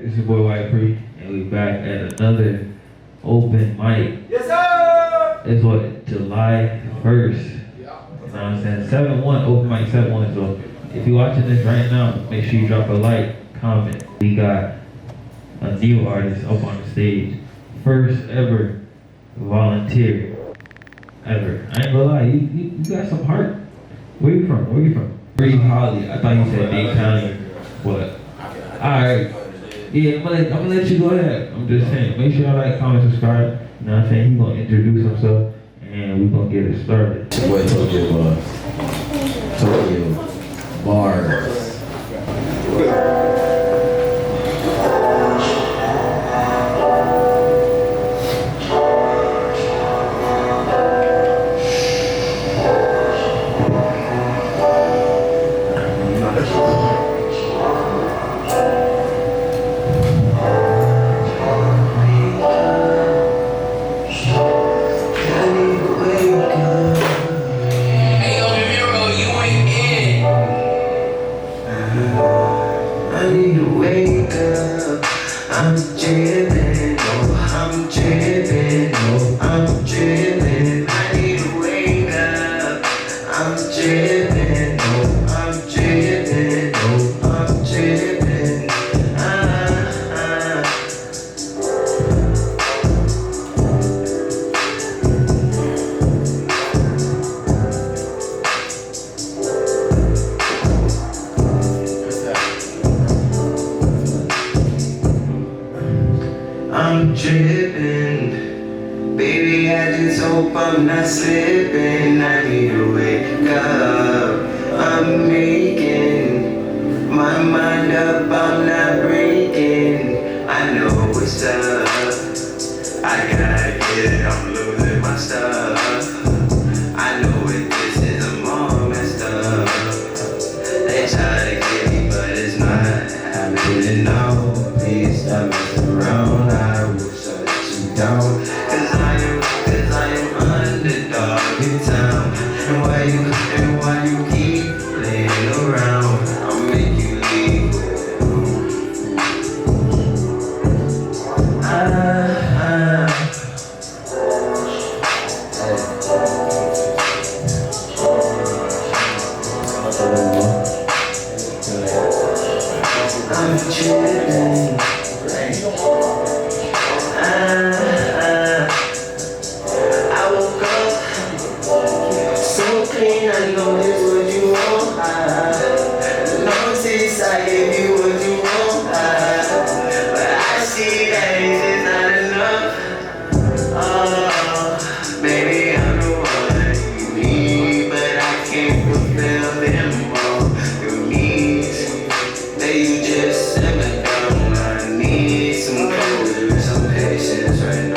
It's your boy White Pree, and we back at another open mic. Yes, sir! It's what, July 1st. You know what I'm saying? 7-1, open mic 7-1. So if you're watching this right now, make sure you drop a like, comment. We got a new artist up on the stage. First ever volunteer ever. I ain't gonna lie, you got some heart. Where you from? Where you from? Pree Holly. I thought you said Dade County. What? Alright. Yeah, I'm gonna let you go ahead. I'm just saying, make sure y'all like, comment, subscribe. You know what I'm saying? He's gonna introduce himself and we're gonna get it started. It's your boy Tokyo Bars. I'm driven, oh, I'm driven, oh, I'm driven. I need to wake up. I'm driven, oh, I'm driven, oh, I'm driven. I'm dripping, baby, I just hope I'm not slipping. I need to wake up. I'm making my mind up, I'm not breaking. I know what's up, I gotta get it, I'm losing my stuff. I know what this is, I'm all messed up. They try to get me, but it's not happening, no. Please stop messing around, I will shut you down. Cause I am underdog in town. And why you keep playing around, I'll make you leave. I'm chilling. I woke up so clean, I know this what you want. Notice I gave you what you want. But I see that it's just not enough. Oh, baby, I'm the one you need, but I can't fulfill them all. Your needs, they just simmer down. I need some closure, some patience right now.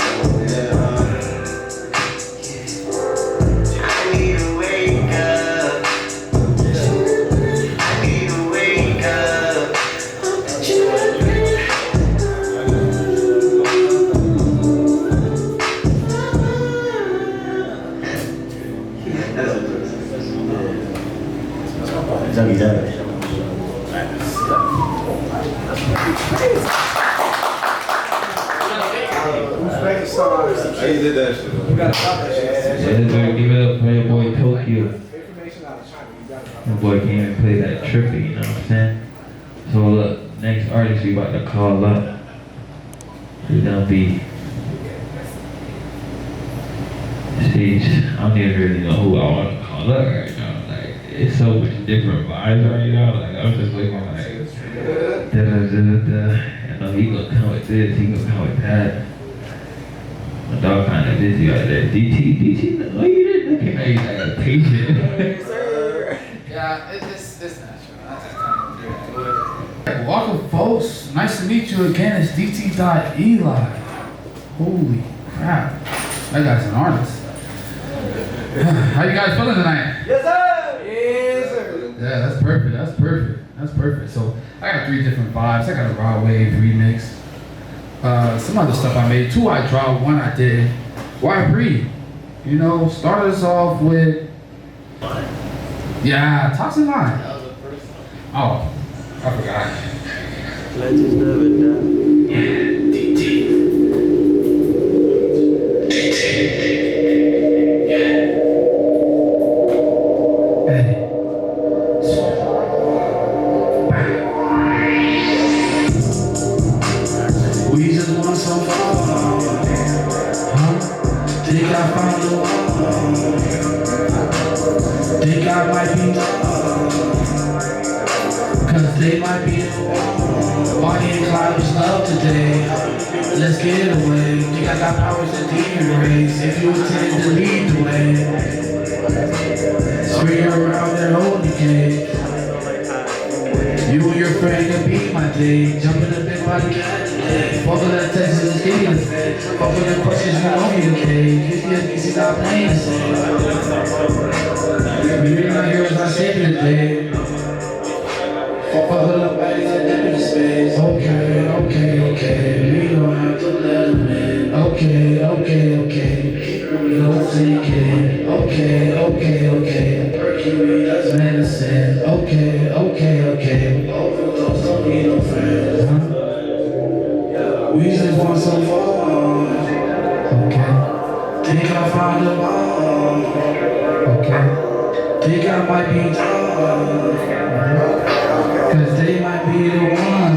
I need to wake up. I need to wake up. How you did that shit? You gotta stop that shit. Yeah, give it up for your boy Tokyo. Your boy can't even play that trippy, you know what I'm saying? So look, next artist we about to call up is gonna be, sheesh, I don't even really know who I want to call up right now. Like, it's so much different vibes right now. Like, I'm just looking like, da-da-da-da-da. I know he gonna come with this, he gonna come with that. My dog kind of busy right there. DT, oh, you didn't look at me like patient. Yeah, it's natural. I just kind of welcome, folks. Nice to meet you again. It's DT.Eli. Holy crap. That guy's an artist. How you guys feeling tonight? Yes, sir! Yes, sir! Yeah, that's perfect. That's perfect. That's perfect. So I got 3 different vibes. I got a raw wave remix. Some other stuff I made. 2 I dropped, 1 I did. Why Pree? You know, start us off with, yeah, Toxic Line. That was the first one. Oh, I forgot. Legends never die. some fun? Huh? Think I found the one? Think I might be cause they might be the one. Bonnie and Clyde was love today. Let's get away. Think I got powers to erase. If you intend to lead the way, spring around that holy cage. You and your friend can beat my day. Jump in the big body today. Fuck with that Texas is getting us. Fuck with the questions you know me today. PTSD, stop playing. We really not heroes, not saving today. Fuck with the bodies that live in space. Okay. We don't have to let them in. Okay. No thinking. Okay. Mercury, that's medicine. Okay. Overdose, don't need no friends. Huh? We just want some fun. Okay. Think I found the bomb. Okay. Think I might be done. Cause they might be the one.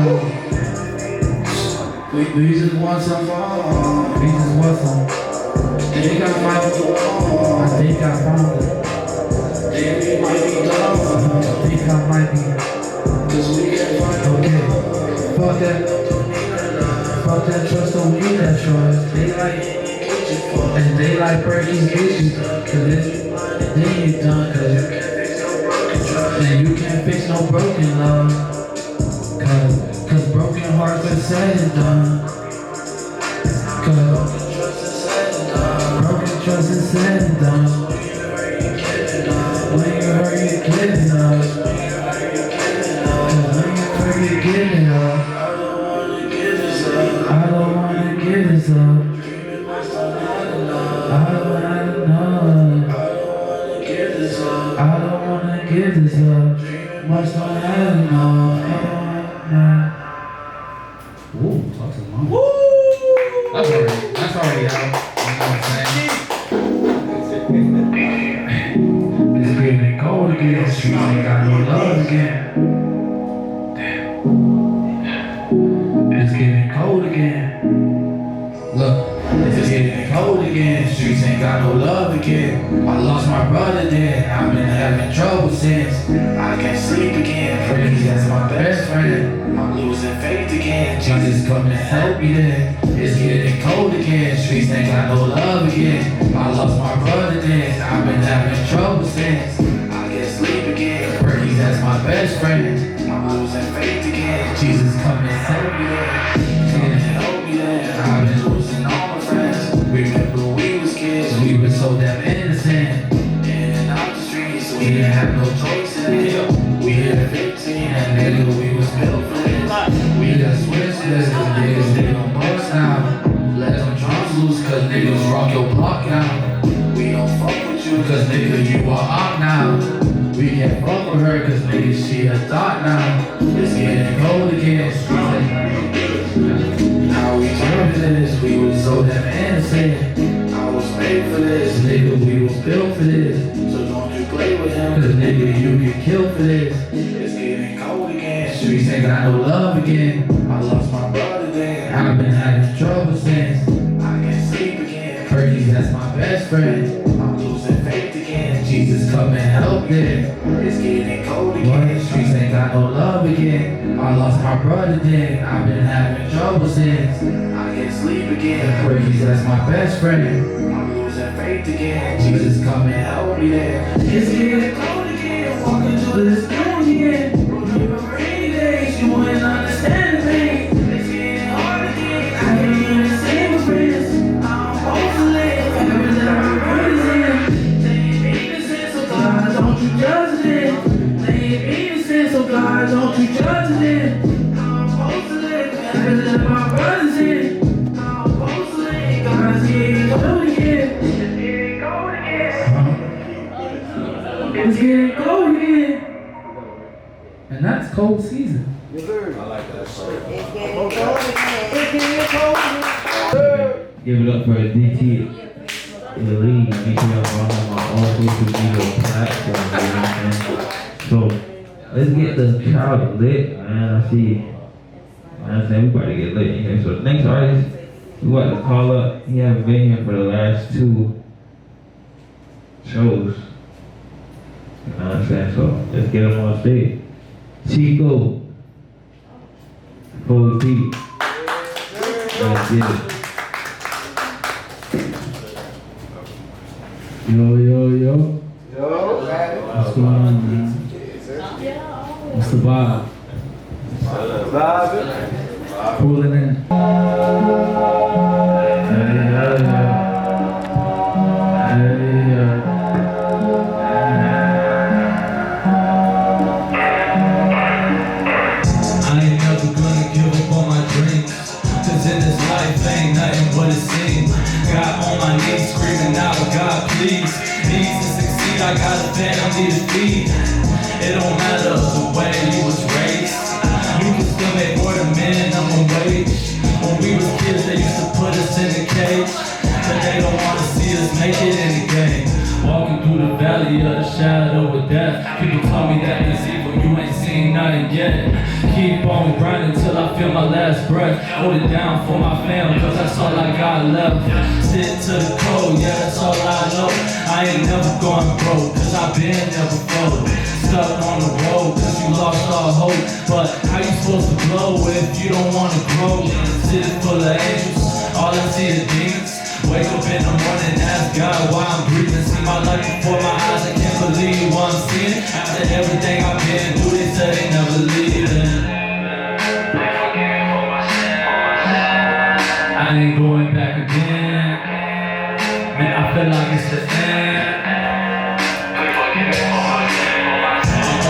We just want some fun. We just want some. Think I might be the one. I think I found it. Think we might be done. I think I might be. Cause we can't find it. Okay. Fuck that trust, don't need that trust. They like and they like breaking issues. Cause if then you done. Cause you can't fix no broken trust. And you can't fix no broken love. Cause broken hearts are said and done. Cause broken trust is said and done. When you hurt, you're giving up. Cause when you hurt, you're giving up. I don't wanna give this up. I don't wanna give this up. Must not have enough. Ooh, talk to mom. Woo! That's already out. You know what I'm saying? It's getting cold again. Streets ain't got no love again. Damn. It's getting cold again. Look, it's getting cold again. Streets ain't got no love again. I lost my brother then. I've been having trouble since. I can't sleep again. Pree, that's my best friend. I'm losing faith again. Jesus, come and help me then. It's getting cold again. Streets ain't got no love again. I lost my brother then. I've been having trouble since. I can't sleep again. Pree, that's my best friend. I'm losing faith again. Jesus, come and help me then. Come and help me then. I've been losing all my friends. Remember we was kids. We were so damn innocent. In and out the streets. We didn't have no choice in it. We hit 15 and nigga, we was built for this. We got switchless, niggas, they don't bust now. Let them drums loose, cause niggas rock your block now. We don't fuck with you, cause nigga, you are out now. We can't fuck with her, cause nigga, she a thought now. It's getting cold again. How we turned to this, we was so damn innocent. I was made for this, nigga, we was built for this. So don't you play with him, cause nigga, you get killed for this. It's getting cold again, streets ain't got no love again. I lost my brother then, I've been having trouble since. I can't sleep again, Pree, that's my best friend. I'm losing faith again, Jesus come and help then. It's getting cold again, streets ain't got no love again. I lost my brother then, I've been having trouble since. I can't sleep again, Pree, that's my best friend. I'm losing faith again, Jesus come and help me there. It's getting cold again, walking through this town again. Remember rainy days, you wouldn't understand the pain. It's getting hard again, I can't even say my friends. I'm supposed to live, every time my brother's in. They ain't mean to sin, so God, don't you judge them. They ain't mean to sin, so God, don't you judge them. I'm supposed to live, every time my brother's in. I'm supposed to live, God's getting cold again. It's getting cold again. It's getting cold again. And that's cold season. I like that shit. Give it up for DT in the league. Make sure y'all follow him on all social media platforms. You know what I'm saying? So let's get the crowd lit, man. I see. Man, I'm saying we about to get lit in here. So the next artist We about to call up. He haven't been here for the last 2 shows. You know what I'm saying? So let's get him on stage. Chico. Holy Pete. Let's get it. Yo, yo, yo. What's going on, man? What's the vibe? Cooling in. I ain't never gonna give up on my dreams, 'cause in this life ain't nothing what it seems. Got on my knees screaming out, God please. Needs to succeed, I got a family to feed. It don't matter the way you was raised, you can still make more than minimum wage. When we was kids they used to put us in a cage, but they don't wanna see us make it in the game. Walking through the valley of the shadow of death, people told me that it's evil, you ain't seen nothing yet. Keep on grinding till I feel my last breath. Hold it down for my fam, 'cause that's all I got left. Sit to the code, yeah, that's all I know. I ain't never going broke, 'cause I've been there before. Stuck on the road, 'cause you lost all hope. But how you supposed to blow if you don't wanna grow? City full of angels, all I see is demons. Wake up in the morning, ask God why I'm breathing. See my life before my eyes, I can't believe what I'm seeing. After everything I've been through, they said they never leaving. I ain't going back again. Man, I feel like it's the end.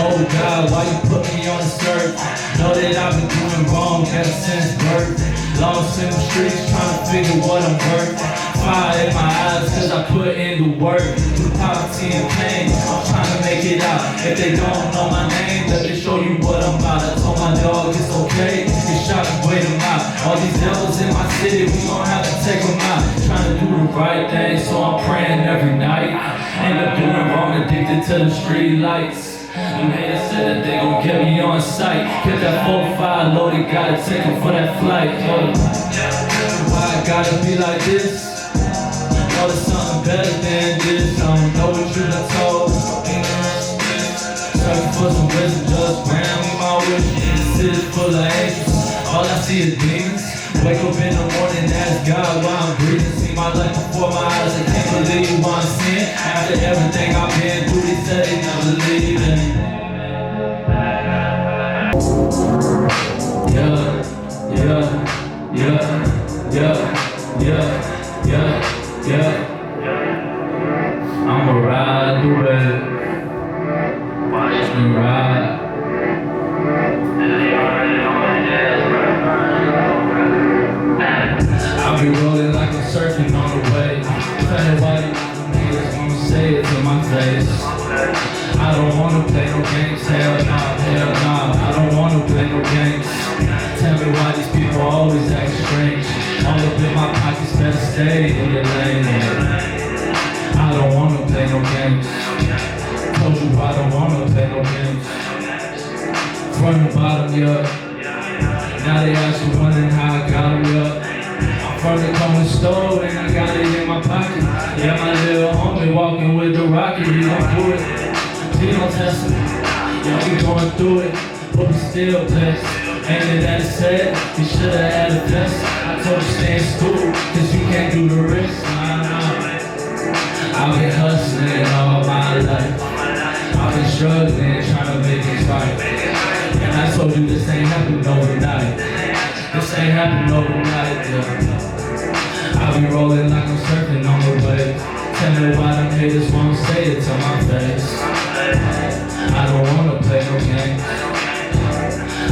Oh God, why you put me on this earth? Know that I've been doing wrong ever since birth. Lost in the streets trying to figure what I'm worth. Fire in my eyes 'cause I put in the work. Through poverty and pain, I'm trying to make it out. If they don't know my name, let me show you what I'm about. I told my dog it's okay, get shot and wait them out. All these devils in my city, we gon' have to take them out. Trying to do the right thing, so I'm praying every night. End up doing wrong, addicted to the street lights. Them haters said that they gon' get me on sight. Get that 4-5 loaded, gotta take them for that flight. Why I gotta be like this? Know there's something better than this. I don't know what you done told. Searching for some wisdom, just grant me my wish. City full of angels, all I see is demons. Wake up in the morning, ask God why I'm breathing. See my life before my eyes, I can't believe what I'm seeing. After everything I've been through, they said they never leaving. Yeah. I'ma ride the way. Watch me ride. I'll be rolling like I'm surfing on the wave. Tell nobody niggas wanna say it to my face. I don't wanna play no games, hell nah. I don't wanna play no games. Tell me why these people always act strange. All up in my pockets, better stay in your lane. I don't wanna play no games. Told you I don't wanna play no games. From the bottom, yeah. Now they actually wondering how I got them, yeah. I'm from the corner store and I got it in my pocket. Yeah, my little homie walking with the rocket. He gon' do it, he gon' test me. Yeah, we going through it, but we still blessed. Ain't it that sad? You should've had a vest. I told you stay in school, 'cause you can't do the rest. Nah. I've been hustling all my life. I've been struggling, trying to make it right. And I told you this ain't happening overnight. This ain't happening overnight, yeah. I be rolling like I'm surfing on the wave. Tell me why them haters won't say it to my face. I don't wanna play no games.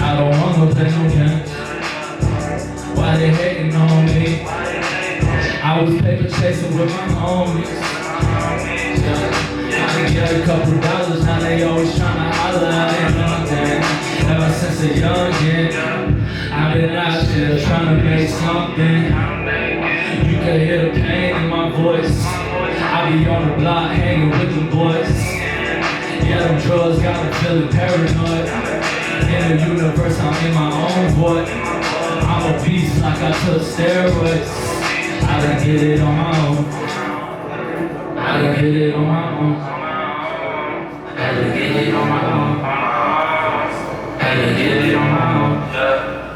I don't wanna play no games. Why they hating on me? I was paper chasing with my homies. I can get a couple dollars, now they always tryna holler. I ain't nothing. Ever since a youngin', I've been out here tryna make something. You can hear the pain in my voice. I be on the block hanging with the boys. Yeah, them drugs got me feeling paranoid. In the universe, I'm in my own void. I'm a beast like I took steroids. done get it on my own. I done get it on my own. I done get it on my own. I done get it on my own.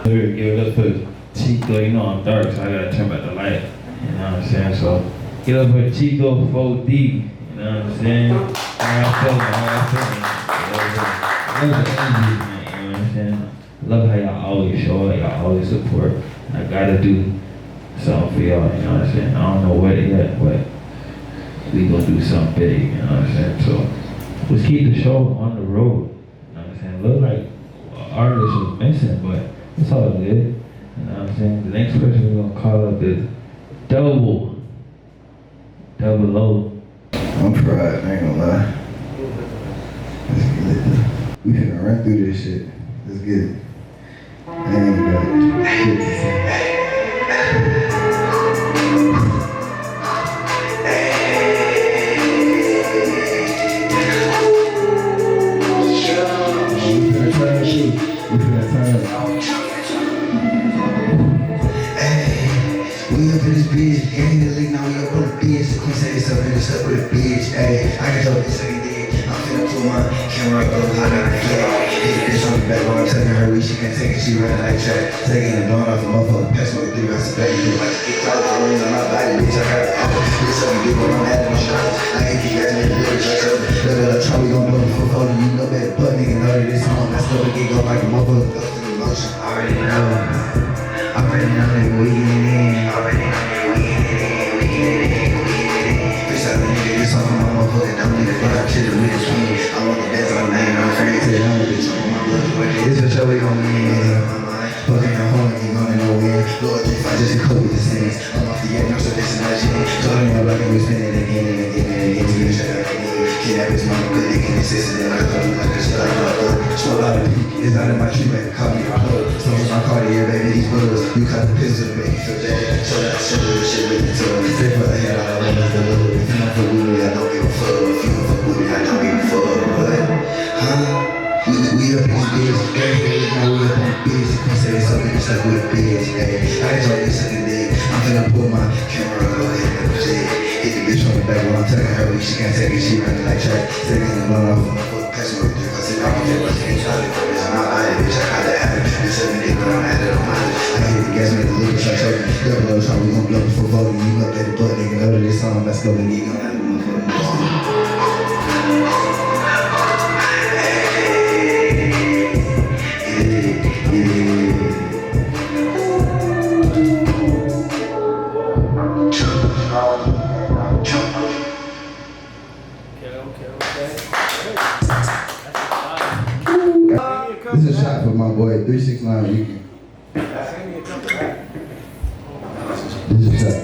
Give it up for Chico, you know I'm dark, so I gotta turn back the light. You know what I'm saying? So give it up for Chico 4D. You know what I'm saying? How y'all feeling? Love the energy, man. You know what I'm saying? Love how y'all always show up, y'all always support. I gotta do something for y'all, you know what I'm saying? I don't know what yet, but we gonna do something big, you know what I'm saying? So let's keep the show on the road. You know what I'm saying? Look like an artist was missing, but it's all good. You know what I'm saying? The next person we're gonna call up is Double O. I'm fried, I ain't gonna lie. Let's get it. We finna run through this shit. Let's get it. I ain't got shit to say. We finna turn it too. We finna turn it. We up in this bitch, ain't the league, now we up on the bitch. Queen say it's up in this up with a bitch, ayy. I can tell this every day. I'm finna pull my camera up, I got a flag. Hit this on the back while I'm telling her we she can't take it, she running like track. Taking the dawn off the motherfucker, pass me with 3 rounds of back. You like to get caught with the rings on my body, bitch. I got it off. This something good when I'm at the shop. I ain't keep asking me to do it, just up. Look at the try, we gon' blow the full folding. You know better, but nigga know that this song. That's still a get go like a motherfucker, goes through emotion. I already know that we get it in. Already know that we get it in, we get it in, we get it in. Bitch, I been nigga, this song from my motherfucker, don't need to fly up to the with the swing. I want the best on the name, I'm afraid to I'm with bitch on my blood. It's a show we gon' win. Fucking your home, you gon' know win. Lord, if I just cope with the scenes. I'm off the end, I'm so this is my shit. Told me I'm like we spin it again and again and again. We shut out like me. Kidnap his mama, good dick in his sister, then I thought like a stud. Smoke out of peak, it's not in my tree, baby, call me a plug. Smoke my Cartier, baby, these bullets. You cut the pistol to make you feel bad. So that shit with the shit with the tour. Stay for the head, all I want is the love. If you don't fuck with me, I don't give a fuck. If you don't fuck with me, I don't give a fuck. What? Huh? We up in this bitch, everything now we up on the bitch. You can say it's something just like with a bitch, ayy. I ain't trying to suck a dick. I'm finna pull my camera, go ahead and shit. Hit the bitch on the back while I'm telling her we she can't take it, she running like track. Taking the blood off of my foot, passing with the cause if I can feel like ain't trying to come in my body, bitch, I got the habit. Bitch, 7 dick, but I'm at it on my list. I hit the gas, make the liquor start choking. Double O, try, we gon' blow before voting. You up at the butt, nigga, know that this song, let's go and get on that motherfucker. This is a shot for my boy 369 Weekend. This is a shot.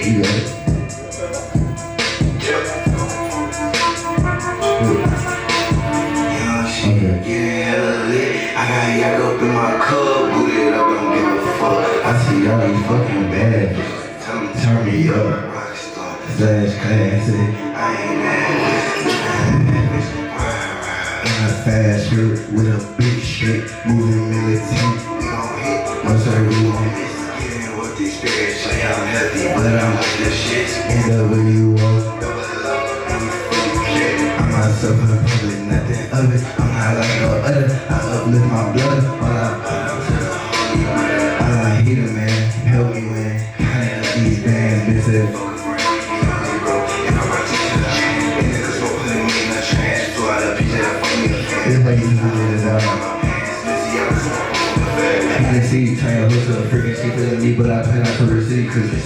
You got it. I got yak up in my cup, booted up, don't give a fuck. I see y'all, you fucking bad. Turn me up. Slash classic. I ain't mad. In a fast shirt with a big shirt, moving militant. We gon' hit. No sir, we gon' miss. Getting with the experience, so I'm healthy, but I'm like the shit. End up when you walk. I'm myself in the public, nothing of it. I'm not like no other. I uplift my blood. All I hate a man, help me win. Counting up these bands, bitch. It's like you do it out. You can see, trying to hook up, freaking shit to me, but I plan out to receive, cause that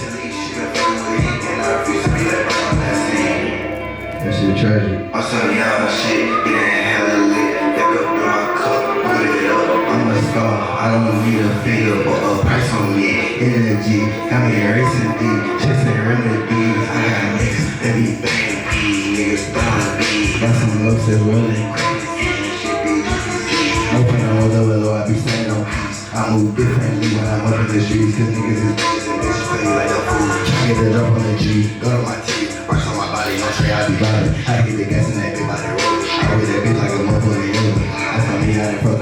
shit tragic. I'm telling y'all my shit, it ain't hella lit. Back up in my cup, put it up. I'm a star, I don't need a finger, but a price on me. Energy, got me racing deep, chasing remedies. I got niggas that be baby, niggas throwing beat. Got some looks that rolling crazy. Open on the low, I be staying on peace. I move differently when I'm up in the streets, cause niggas is bitches and bitches play like a fool. Try get it up on the G, go to my teeth, brush on my body, no tray, I be bothered. I get the gas in that big body roll. I always that bitch like a motherfucking roller. That's how me, I done froze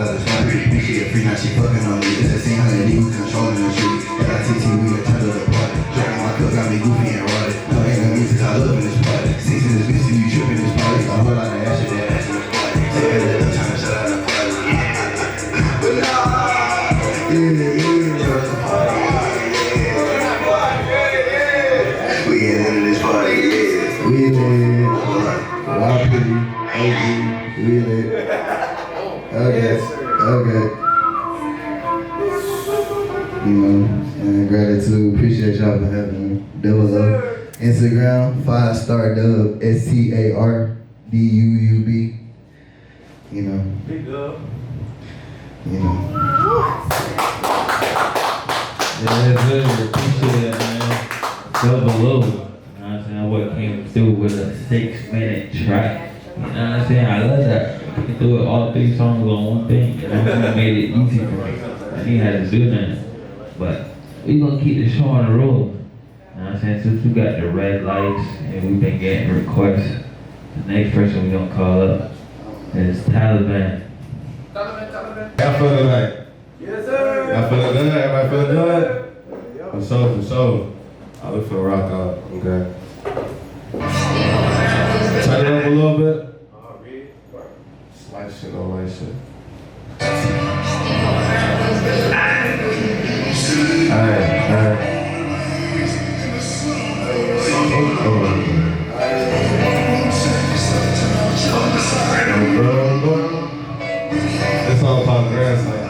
lit. Okay. You know, and gratitude. Appreciate y'all for having me. Double up. Instagram, 5-star dub, STARDUUB. You know. Big dub. You know. Yeah, good. Appreciate it, man. Double low. You know what I'm saying? What came through with a 6-minute track. You know what I'm saying? I love that. I can do it all 3 songs on one thing. You know, it made it easy for me. I didn't have to do nothing. But we gonna keep the show on the road. You know what I'm saying? Since we got the red lights and we've been getting requests, the next person we gonna call up is Taliban. Y'all feeling like? Yes, sir. Y'all feeling good? Everybody feeling good? For sure. I look for a rock out. Okay. Turn it up a little bit. Slight shit on light shit. Alright. This song called Grandson.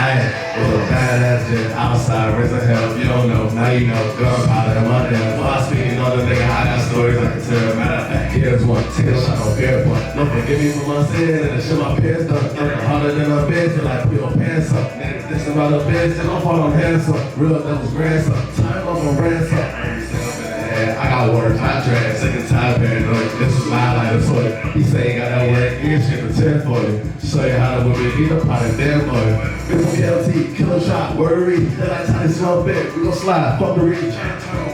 Ayy, with a badass jet outside, raising hell. You don't know, now you know. Gunpowder in my damn. While I speaking on the nigga, I got stories I can tell. Matter of fact, here's one. Take a shot on beer point. Don't forgive me for my sin and the shit my pants done. Nothing harder than a bitch, till I put your pants up. Nigga, this about a bitch, and I'm falling handsome. Real devil's grandson. Time up on ransom. I got water, hot drag, sick and tired, paranoid. This is my life, toy. He say he got that work, he can shit pretend for you. Show you how to whip it, eat a pot and damn boy. Big PLT, killer shot, worry. Then I try to smell big, we gon' slide, fuckery.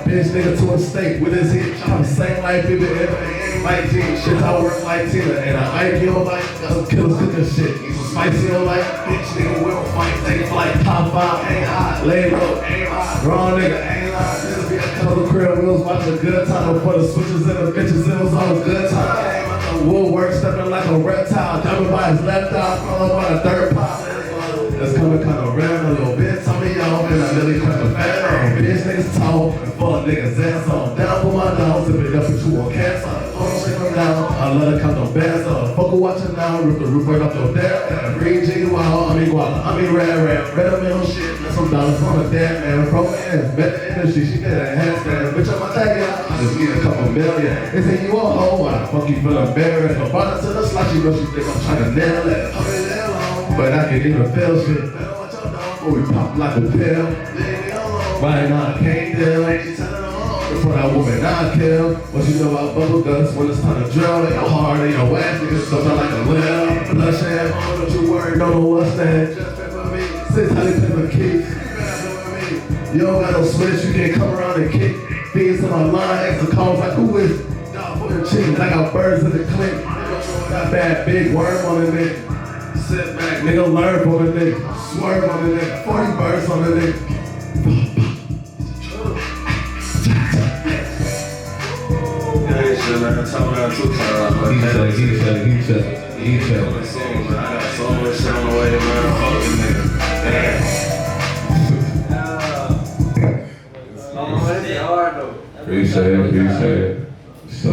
Bitch nigga to a steak with his hit. I'm the same like baby, like G. Shit, I work like Tina, and I IPO like got some killers cooking shit. Eat some spicy on like bitch nigga, we don't fight, take flight, top 5, ain't hot, lay low, ain't hot, raw nigga, ain't hot. This be a color crib, we was watching a good time for the switches and the bitches, it was always good time. Came out the woodwork, stepping like a reptile, jumping by his left eye, crawling by the third pile. That's coming kind of round, a little bit, tell me off, and I really crack the fan on. Bitch niggas tall, and fuck niggas ass on. Down for my dogs, if it up with you on cancer. Oh, shit, I'm down, I love to count them bands up. Fuck watching now, rip the roof right off your dad. Green G, wow, I mean rad, red mill shit, that's some dollars on a damn man. Pro man, bet the industry, she did a handstand. Bitch, I'm a tag, yeah, I just need a couple million. They say you a hoe, why the fuck you feel embarrassed? But brought it to the slot, you know she think I'm trying to nail it. But I can even feel shit. But we pop like a pill. Right now I can't deal. For that woman I kill. What you know about bubble guts when it's time to drill? Ain't no hard, ain't no ass, niggas stuff like a lil. Bloodshed, don't you worry, don't know what's that. Just pay for me, 600 pepper keys. You don't got no switch, you can't come around and kick. Feeds to my line, extra calls like who is it? Dog for the chicken, I got birds in the clip. Got bad big worm on the neck. Sit back, nigga, learn from the nigga. Swerve on the nigga, 40 birds on the nigga. Man, talk about 2 times. He said. I got so much shit on the way, man. Fuck this nigga. Appreciate it. So,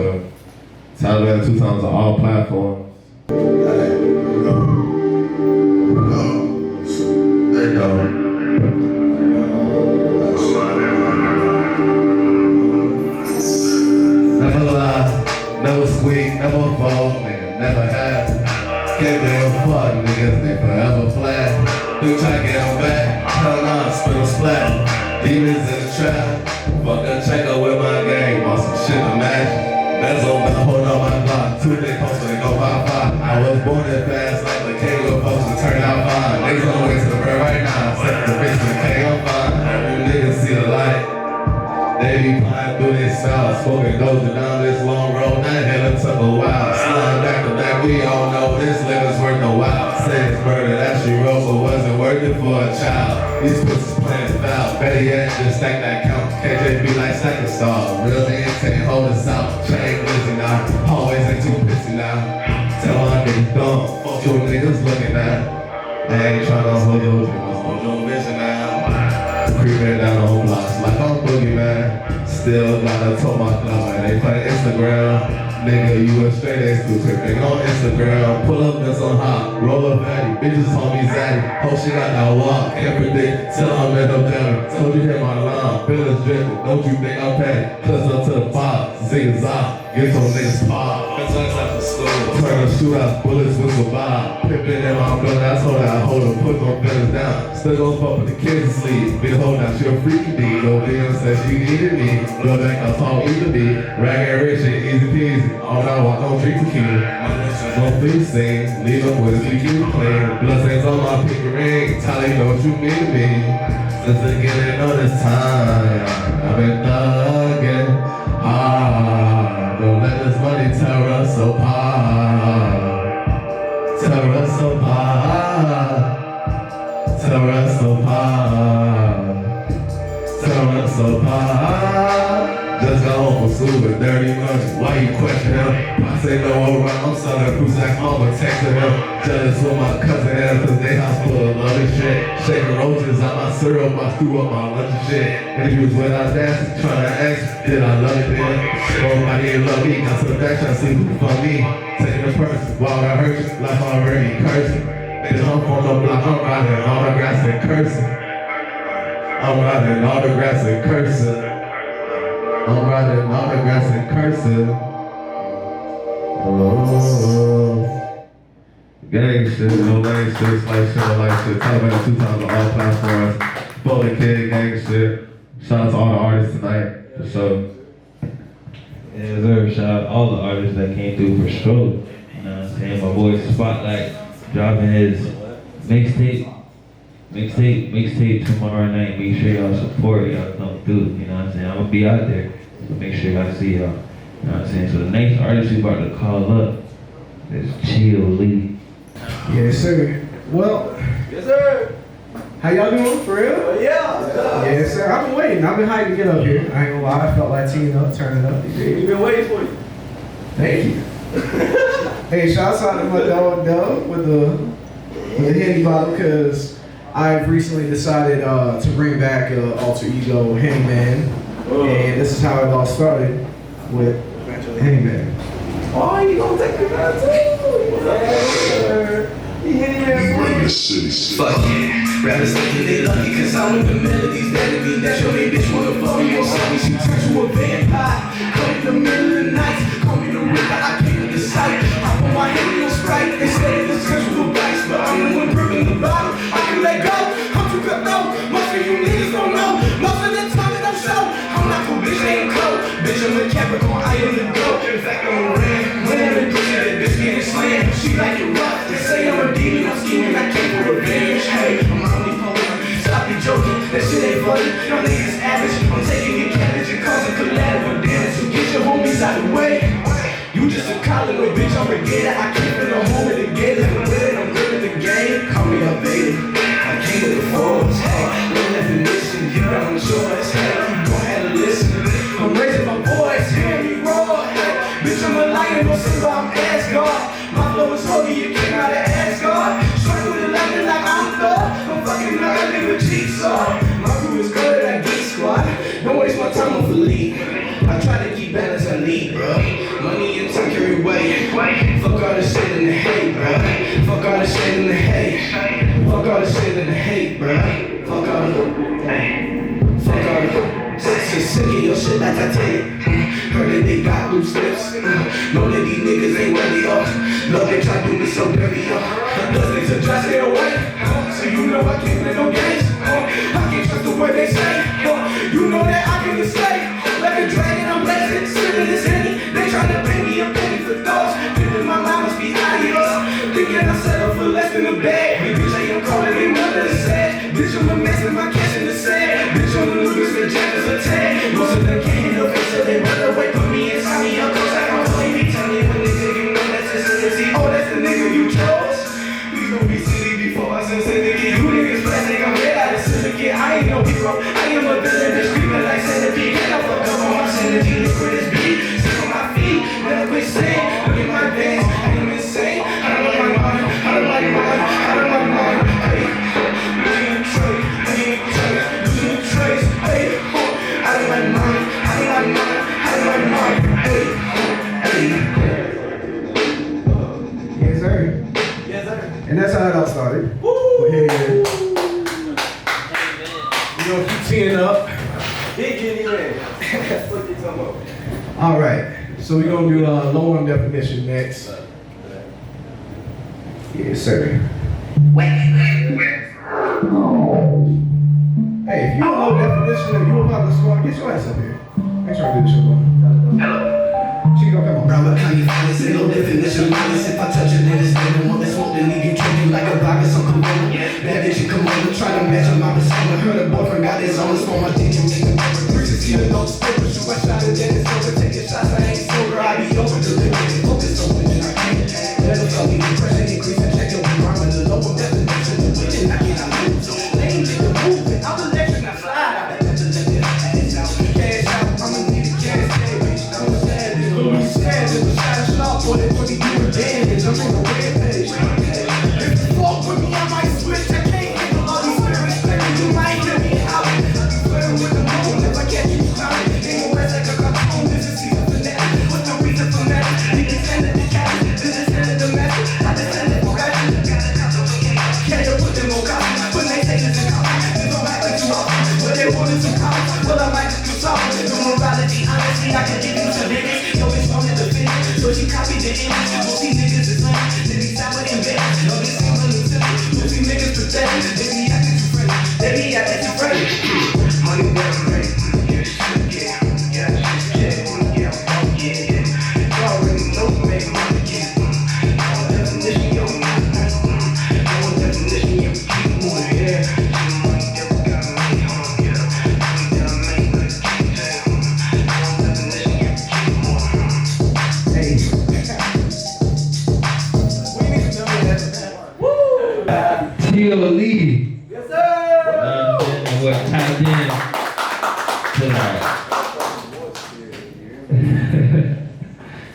Taliban 2 times on all platforms. There you go. Never lie, never squeak, never fall, nigga, never have. Can't give a fuck, niggas, they forever flat. Do try to get them back, hell nah, spin a splat. Demons in the trap, fuck a checker with my gang, want some shit to match. Bezel, better hold on my block, 2 big posts when they go 5-5. I was born in fast like the king with posts and turned out fine. Niggas on the way to the bird right now, set the bitch with the king, I'm fine. Every niggas see the light. They be flying through this south, smoking doja down this long road. That hell took a while. Slime back to back, we all know this living's worth a while. Since murder that she wrote, but wasn't worth it for a child. These pussies playing foul. Better yet, just stack that count. KJ be like second star. Real niggas can't hold us out. Chain busy now. Always ain't too busy now. Tell my niggas don't. Fuck your niggas looking at. They ain't tryna hold your dreams, hold your vision now. Creeping down the whole blocks like I'm boogeyman. Still gotta toe my club and they play Instagram. Nigga, you a straight ass too quick. Nigga on Instagram, pull up this on hot, roll up fatty. Bitches call me zaddy. Hope she got that walk, can't predict. Tell I'm at no better. Told you hit my line, feelings drifting. Don't you think I'm petty? Cause up to the pop, zig-zag. Get some niggas pop. Turn the shootout, bullets whistle by. Pippin' in my blood, I told her I hold her, put no feelings down. Still gon' fuck with the kids asleep. Big hold down, she a freaky D. No DM said she needed me. Blood back, I saw either me. Rag and rich and easy peasy. All I want, don't drink tequila. Don't please sing, leave them with us, we keep playing. Blood stains on my pinky ring. Tally, don't you mean to me? Since the beginning of this time, I've been thugging hard. Don't let this money tear us apart. Tear us apart. Tear us apart. Tear us apart. Just got home from school with dirty money. Why you question him? I say no around. I'm selling Crusac mama texting him. Jealous with my cousin ass cause they house full of lovely shit. Shaking roaches out my syrup, I threw up my lunch and shit. And he was without dancing, trying to ask, did I love it then? Nobody didn't love me, got to the back trying to see who for me. Taking the person, while I hurt you, life already cursing. Bitch, I'm from the block, I'm riding autographs and cursing. I'm riding autographs and cursing. I'm riding autographs and cursing. Oh. Gang shit, no lame shit, slice shit, no like shit. Taliban 2 times on all platforms. Bowling Kid, gang shit. Shout out to all the artists tonight, for sure. Yeah, deserve shout out all the artists that came through for sure. You know what I'm saying? My boy Spotlight dropping his mixtape tomorrow night. Make sure y'all support, y'all come through. You know what I'm saying? I'm gonna be out there. So make sure y'all see y'all. You know what I'm saying? So the next artist we about to call up is Chill Lee. Yes, sir. Well, Yes, sir. how y'all doing? For real? Oh, yeah. Yes, sir. I've been waiting. I've been hyped to get up here. I ain't gonna lie. I felt like teeing up, turning up. We've been waiting for you. Thank you. Hey, shouts out to my dog Doug with the Henny bottle because I've recently decided to bring back alter ego Henny Man, and this is how it all started with Henny Man. Oh, you gonna take me back too? Yeah. You Henny Man for you. Fuck yeah. Rappers thinking they lucky cause I'm with the melodies that'll be that your main bitch wanna fuck me on something. She turns to a vampire. Call me the middle of the night. Call me the ripper, I came to the sight. I put my hand on Sprite. They say it's sexual bites, but I'm the one gripping the bottle. I can let go. I'm too cut though. Most of you niggas don't know. Most of the time it don't show. I'm not cool, bitch, I ain't cold. Bitch, I'm a Capricorn, I am the dope. In fact, I'm a ram. When I'm in pussy, that bitch getting slammed. She like it rough. They say I'm a demon, I'm scheming, I came for revenge. Hey, I'm only poet. Stop you joking, that shit ain't funny. Y'all niggas average. I'm taking your cabbage and causing collateral damage. So get your homies out the way. You just a collar, no bitch, I'm a gator. I came from the home of the gators. I'm with it, I'm living the game. Call me a beta. I came with the forwards. Hey, no definition. You got on shorts. Hey, you gon' have to listen. I'm raising my voice, hear me roar. Hey, bitch, I'm a lion, no simba, I'm Asgard. My flow is holy, you came out of Asgard. Strike with the lightning like I'm Thor. I'm fucking ugly with Jigsaw. My crew is good like Geek Squad. Don't waste my time on Philippe. I try to keep balance on lead, bro. Money and time carry weight. Fuck all the shit in the hate, bro. Fuck all the shit in the hate. Fuck all the shit in the hate, bro. Fuck all the. Fuck all the. Sick of your shit like I tell you. Heard that they got loose lips. Know that these niggas ain't ready off. Love they try to do me so dirty, those niggas are try to stay away. So you know I can't play no games. I can't trust the way they say. You know that I can escape. Like a dragon, I'm blazing. Sipping this Henny. They try to pay me a penny for thoughts. Thinking my mind must be adios. Thinking I settle for less than a bag. Bitch, I ain't calling it nothing to say. Bitch, I'm a mess in my cash in the sand. Bitch, I'm the losers, the jackers a tag. Most of them can't handle it, so they run away from me and tie me up. Cause I don't play me. Tell me when nigga, you know that's just a oh, that's the nigga you chose. Please don't be silly before I say syndicate. You niggas plastic, I'm red out of syndicate. I ain't no hero, I am a villain, bitch, screaming like centipede. And I fuck up on my synergy, look where this beat. Sit on my feet, never quit saying. Look at my veins, I am insane. I don't like my mind, I don't like mine, I don't like mine. Hey, look at the trade, look at the trade. sir. Yes, sir. And that's how it all started. Woo! Yeah. We're gonna keep teeing up. Big Guinea man. That's what you talking about. All right. So we're gonna do low on definition next. Yes, sir. Hey, if you don't know definition of you about to score, get your ass up here. Make sure I do the show. Hello. She gonna come on. Robert, how you find this? Ain't no definition of violence. If I touch it, then it's never one that's smoke, then leave you drinking like a vodka, some corona. Bad bitch, you come over, try to match on my persona. Heard a boyfriend got his own, it's for my teacher. 360 adults, paper, shoot my shot and then it's over. Taking shots, I ain't sober, I be over delivering. Focus on winning, I can't. Never felt me depression, increasing, check your environment. The local definition of winning, I cannot lose. Lane, nigga, moving, I'm the next one, I slide. Cash out, I'ma need a cash, bitch. I'm sad, Louis sad, it was shot a shot for that fucking you damage. I'm on the red page. If you fuck with me, I might switch. I can't handle all these spirits. You might hear me howling. I be flirting with the moon if I catch you clowning. Ain't no rest like a cartoon. This is season for that. What's the reason for that? You descended the cat. This descended the message. I descended for fashion. Can't you put them on copy? When they say this in copy, they don't act like you off. But they wanted some copy. Well, I might just do something. The morality, honestly, I can give you some niggas. No bitch wanted to finish. So she copied the image. Most these niggas is lame. They be sour in bed. No, this ain't a new tip. Most these niggas pathetic. They be acting too friendly. They be acting too friendly. Money down, right? Yeah, yeah, yeah, yeah, yeah. You already know, make money, yeah. No definition, yo, no definition, yo, keep moving, yeah. Money never got me home, yeah. Money down, make money, keep down. No definition, yo, keep moving. Hey. T.O. Lee. Yes, sir. What tapped in tonight.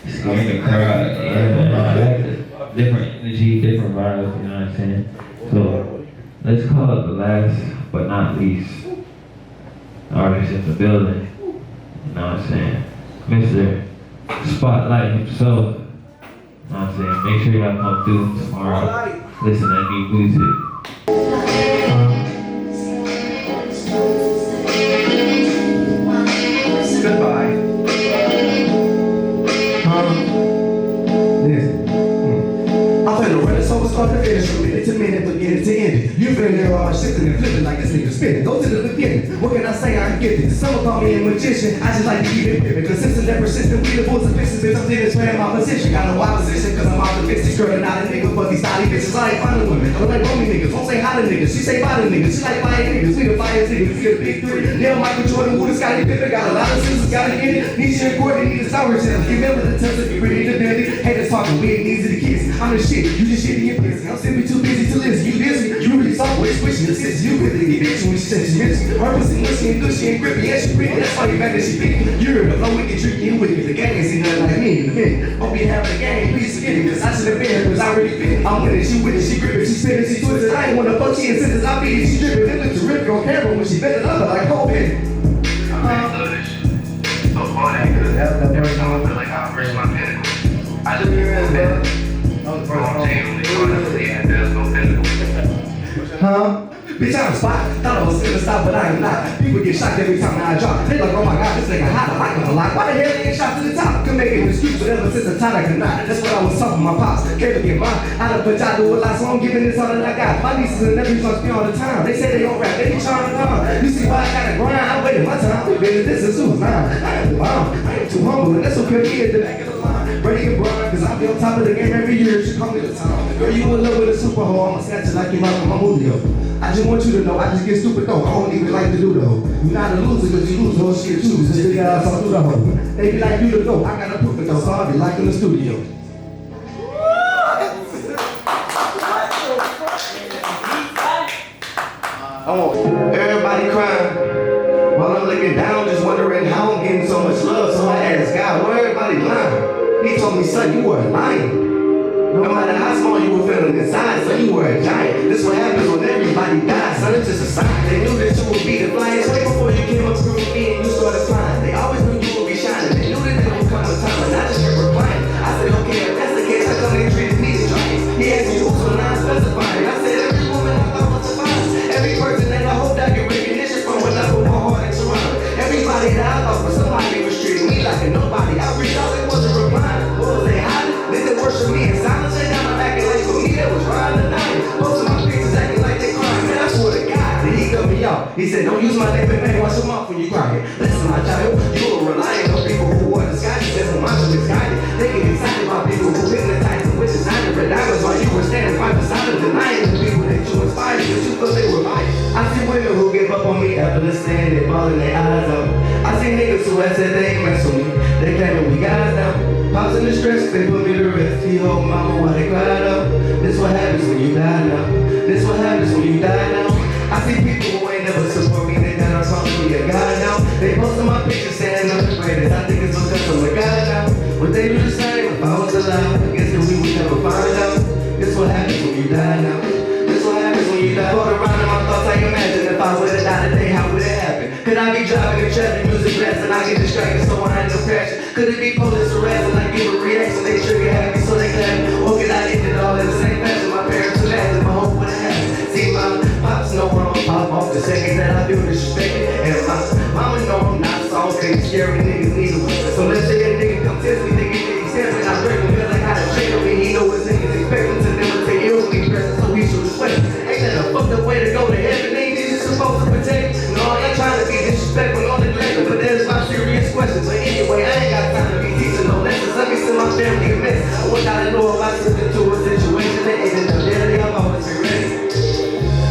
Scaring the crowd. Yeah, different energy, different vibes, you know what I'm saying? So let's call it the last but not least artist in the building. You know what I'm saying? Mr. Spotlight himself. You know what I'm saying? Make sure y'all come through tomorrow. Listen to new music. Goodbye. Listen. I'm finna run this over, start to finish from minute to minute, but get it to end it. You been there all shifting and flipping like this nigga spinning. Go to the beginning. What can I say? I'm gifted. Some will call me a magician. I just like to keep it pimping. Consistent and persistent. We the bulls of bitches. Bitch, I'm living playing my position. Got no opposition, cause I'm optimistic. Girl, not a nigga, but these style bitches. I ain't finding women. I like romy niggas. Won't say hi to niggas. She say bye to niggas. She like fire niggas. We the fire niggas. We the big three. Neil, Michael Jordan, Woody, Scottie Pippen. Got a lot of sisters. Gotta get it. Nietzsche and Gordon need a sour channel. Remember the test of you pretty independent. Haters talking. We ain't easy to kiss. I'm the shit. You just shit in your pussy. I'm simply too busy to listen. You busy. You really soft. Wait, switching the sisters. You really get bitch when she says she bitch. Her pussy mushy and gushy and grippy. And she pretty. That's why you mad that she picky. You're the flow wicked, tricky and wicked. The gang ain't seen nothing like me in a minute. Hope you having a game. Please forget it. Cause I should have been here. Cause I already been. I'm with it. She with it. She grip it. She spin it. She twist it. I ain't wanna fuck. She insisted. I beat it. She dripping. It look terrific on camera when she bent it up like whole bit. So funny because every time I feel like I reach my pinnacle, I just get more pinnacle. Genuinely, and there's no pinnacle. Huh? Bitch, I'm a spot. Thought I was gonna stop, but I am not. People get shocked every time I drop. They like, oh my god, this nigga hot. I like him a lot. Why the hell they ain't shot to the top? Could make it excuse, but ever since the time I could not. That's what I was talking my pops. Can't forget mine. I done put y'all do a lot, so I'm giving this all that I got. My nieces and nephews on me all the time. They say they don't rap, they be trying to come. You see why I gotta grind? I waited my time. We been in this since it was 9. I ain't too humble, and that's what kept me at the back of the line. Ready to grind, cause I be on top of the game every year. She come to the time. Girl, you in love with a super hoe. I'ma snatch it like you like my Julio. I just want you to know, I just get stupid though. I don't even like to do though. You're not a loser, but you lose whole shit too. Since you got all through the hoe. They be like you to go. I gotta prove it though, so I'll be like in the studio. Everybody crying while I'm looking down, just wondering how I'm getting so much love. So I asked God, where everybody lying? He told me, son, you were lying. No matter how small you were feeling inside, son, you were a giant. This what happens when everybody dies, son, it's just a sign. They knew that you would be the flyest way before you came up through me and you started flying. They always knew you would be shining. They knew that there would come a time when I just kept replying. I said, okay, if that's the case, how come they treated me as giants? listen, they ballin' their eyes out. I see niggas who had said they ain't mess with me. They came and we got down. Pops in the stress, they put me to rest. He hold mama while they cried out. This what happens when you die now. This what happens when you die now. I see people who ain't never support me, they got us calling me a guy now. They posting my pictures saying I'm the greatest. I think it's because I'm a guy now. Would they do the same if I was alive? I guess that we would never find out. This what happens when you die now. This what happens when you die. Float around in my thoughts, I imagine if I would've died today, how would it happen? Could I be driving a traffic music blast and I get distracted so I had no passion? Could it be police arrest and I give a reaction? They trigger happy so they clap. Or could I end it all in the same fashion? My parents were laughing, my hope would have happened. See, my pops know I'm a pop off the second that I feel disrespected. And my mama know I'm not soft, they scary niggas need a weapon. So let's say a nigga come test me, nigga, stand when I break him, feel like how to shake him. And he know his niggas expect him to never take ill when he presses, so he should respect. Ain't that a fucked up way to go to heaven? Ain't Jesus supposed to protect? No, I ain't trying to be disrespectful or neglectful, but that is my serious question. But anyway, I ain't got time to be teaching no lessons. Let me send my family a mess. I want y'all to know if I slip into a situation that ain't in the reality, I've always been ready.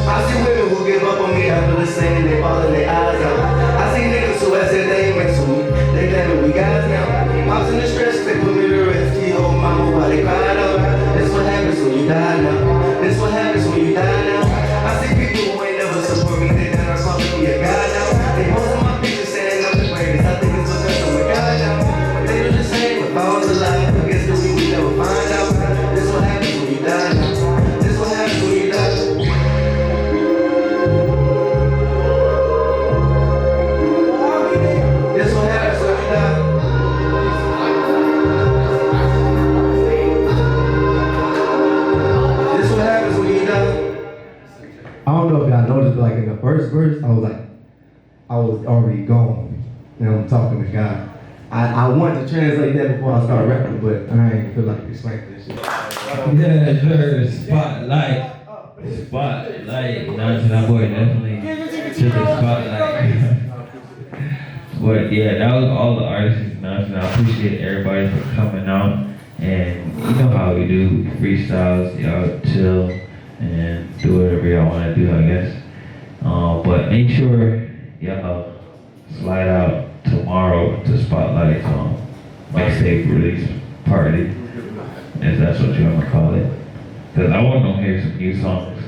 I see women who give up on me after listening, they ballin' their eyes out. I see niggas who have said they ain't mess with me. They claiming we guys now. Pops in the stress, they put me to rest. He hold mama while they cried out. This what happens when you die now. This what happens when you die now. I see people who ain't never support me, they down calling me a guy now. They posting my pictures saying I'm the greatest. I think it's because I'm a guy now. They do the same if I was alive. I guess that we would never find out. This what happens when you die now. This what happens when you die. This what happens when you die. This what happens when you die. I don't know if y'all noticed, but like in the first verse, I was already gone. And I'm talking to God. I wanted to translate that before I started rapping, but I ain't feel like explaining this shit. Yeah, sure. Spotlight. Spotlight. You know what I'm saying? That boy definitely took the spotlight. But yeah, that was all the artists. You know what I'm saying? I appreciate everybody for coming out. And you know how we do freestyles. Y'all chill and do whatever y'all want to do, I guess. But make sure y'all slide out tomorrow to Spotlight's mixtape release party, if that's what you want to call it. Because I want to hear some new songs.